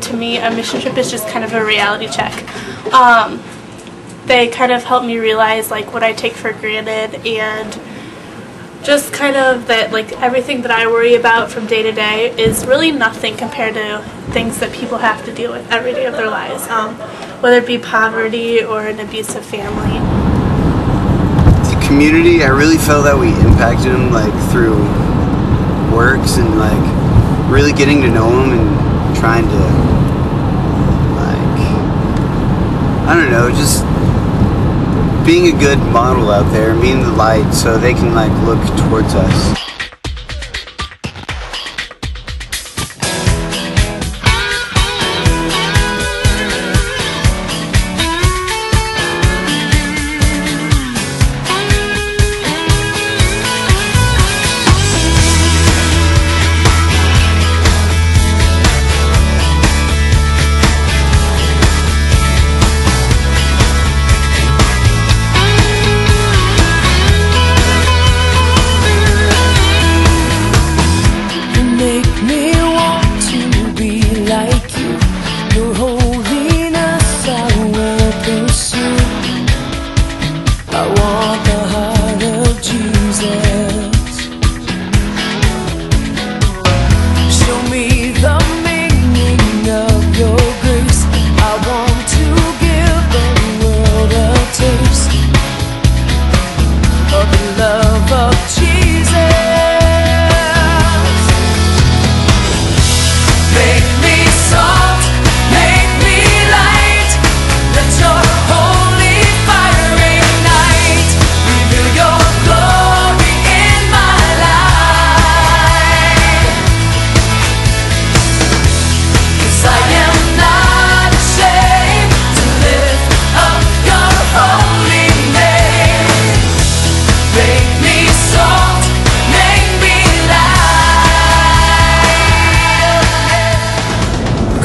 to me, a mission trip is just kind of a reality check. They kind of help me realize like what I take for granted, and just kind of that like everything that I worry about from day to day is really nothing compared to things that people have to deal with every day of their lives, whether it be poverty or an abusive family. The community, I really felt that we impacted them like through works and like really getting to know them and trying to like, I don't know, just being a good model out there, being the light so they can like look towards us.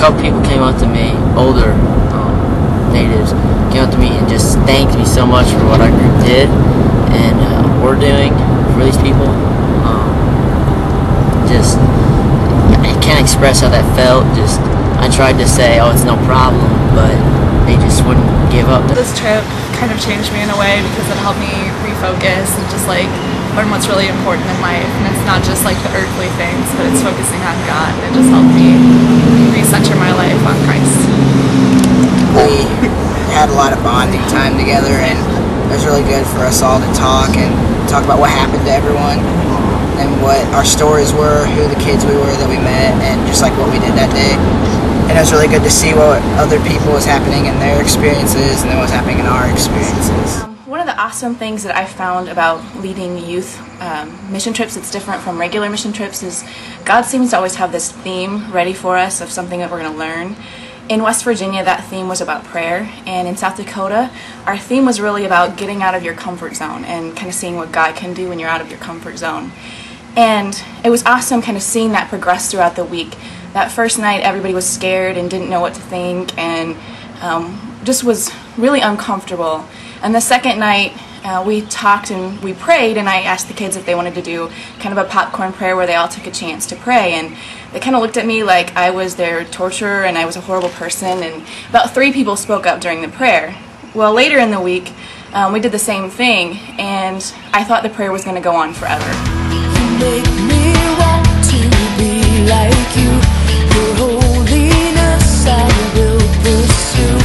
A couple people came up to me, older natives, came up to me and just thanked me so much for what our group did and we're doing for these people. Just, I can't express how that felt. Just, I tried to say, oh, it's no problem, but they just wouldn't give up. This trip kind of changed me in a way because it helped me refocus and just like learn what's really important in life. And it's not just like the earthly things, but it's focusing on God. And it just helped me recenter my life on Christ. We had a lot of bonding time together, and it was really good for us all to talk about what happened to everyone and what our stories were, who the kids we were that we met, and just like what we did that day. And it was really good to see what other people was happening in their experiences and then what was happening in our experiences. One of the awesome things that I found about leading youth mission trips that's different from regular mission trips is God seems to always have this theme ready for us of something that we're going to learn. In West Virginia, that theme was about prayer, and in South Dakota, our theme was really about getting out of your comfort zone and kind of seeing what God can do when you're out of your comfort zone. And it was awesome kind of seeing that progress throughout the week. That first night, everybody was scared and didn't know what to think and just was really uncomfortable. And the second night, we talked and we prayed, and I asked the kids if they wanted to do kind of a popcorn prayer where they all took a chance to pray. And they kind of looked at me like I was their torturer and I was a horrible person. And about 3 people spoke up during the prayer. Well, later in the week, we did the same thing, and I thought the prayer was going to go on forever. You make me want to be like you. Your holiness I will pursue.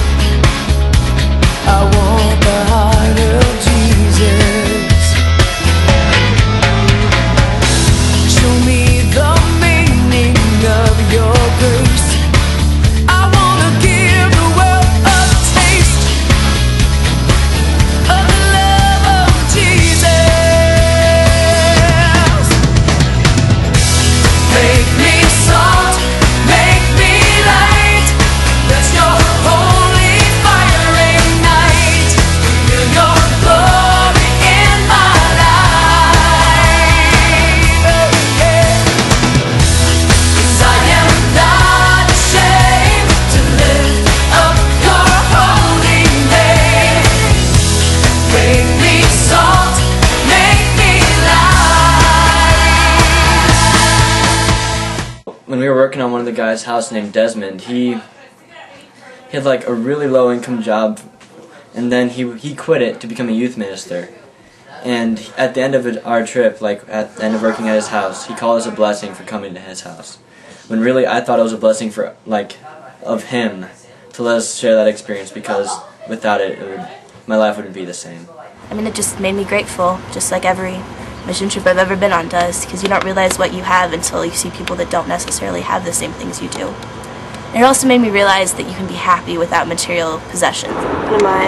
I want the heart of Jesus. Show me the meaning of your grace. I want to give the world a taste of the love of Jesus. Make me salt, make me light. Let your holy fire ignite. when we were working on one of the guys' house named Desmond, he had like a really low income job, and then he quit it to become a youth minister. And at the end of our trip, like at the end of working at his house, he called us a blessing for coming to his house. When really I thought it was a blessing for of him to let us share that experience, because without it, my life wouldn't be the same. I mean, it just made me grateful, just like every mission trip I've ever been on does, because you don't realize what you have until you see people that don't necessarily have the same things you do. And it also made me realize that you can be happy without material possessions. One of my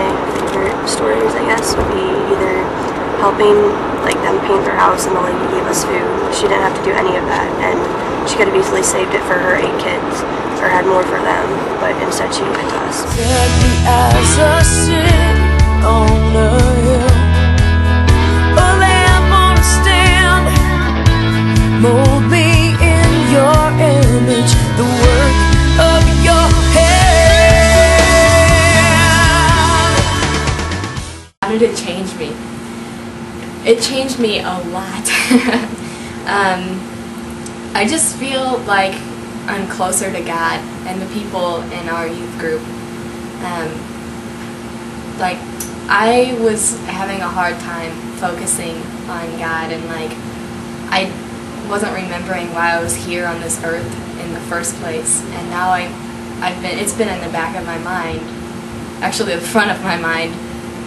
favorite stories, I guess, would be either helping them paint their house, and the lady gave us food. She didn't have to do any of that, and she could have easily saved it for her 8 kids or had more for them, but instead she gave it to us. As I sit on a hill, a lamp on a stand, mold me in your image, the work of your hand. How did it change me? It changed me a lot. I just feel like I'm closer to God and the people in our youth group. Like, I was having a hard time focusing on God, and I wasn't remembering why I was here on this earth in the first place. And now it's been in the back of my mind, actually the front of my mind,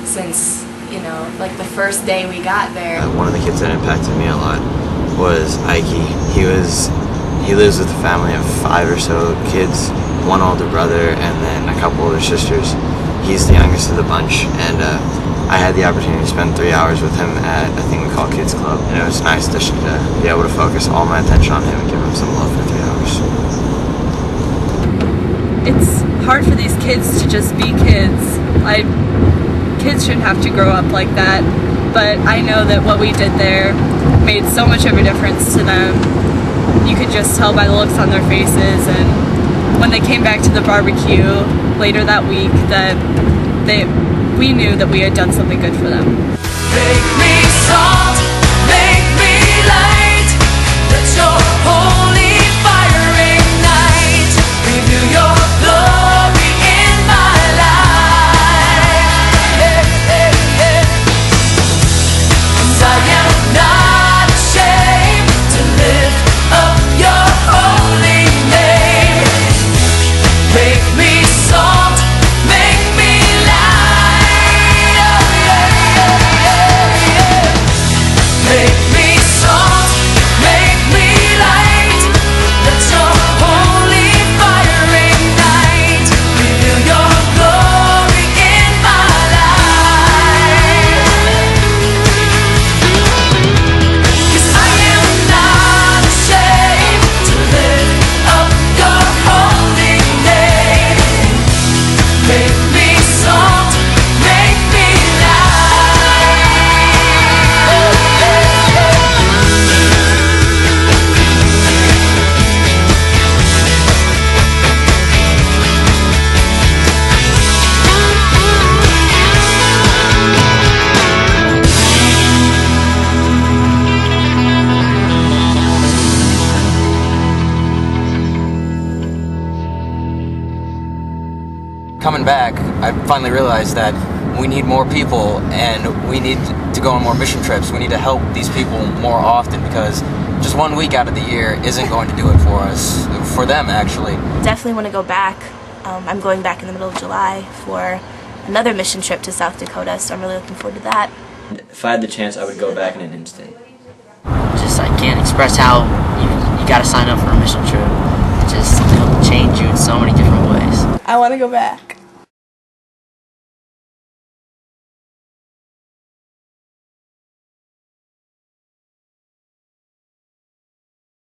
since the first day we got there. One of the kids that impacted me a lot was Ike. He lives with a family of 5 or so kids, one older brother and then a couple older sisters. He's the youngest of the bunch, and I had the opportunity to spend 3 hours with him at a thing we call Kids Club, and it was nice to be able to focus all my attention on him and give him some love for 3 hours. It's hard for these kids to just be kids. Kids shouldn't have to grow up like that, but I know that what we did there made so much of a difference to them. You could just tell by the looks on their faces, and when they came back to the barbecue later that week, that we knew that we had done something good for them. Make me salt, make me light, let your holy fire ignite, reveal your glory in my life. Hey, hey, hey. 'Cause I am not ashamed to lift up your holy name. Make me salt, make me light. Oh, yeah, yeah, yeah, yeah. Make me salt, make me light. Let your holy fire ignite. Reveal your glory in my life. 'Cause I am not ashamed to lift up your holy name. Make me salt, make me Coming back, I finally realized that we need more people, and we need to go on more mission trips. We need to help these people more often, because just 1 week out of the year isn't going to do it for us, for them actually. Definitely want to go back. I'm going back in the middle of July for another mission trip to South Dakota, so I'm really looking forward to that. If I had the chance, I would go back in an instant. I can't express how you got to sign up for a mission trip. It'll change you in so many different ways. I want to go back.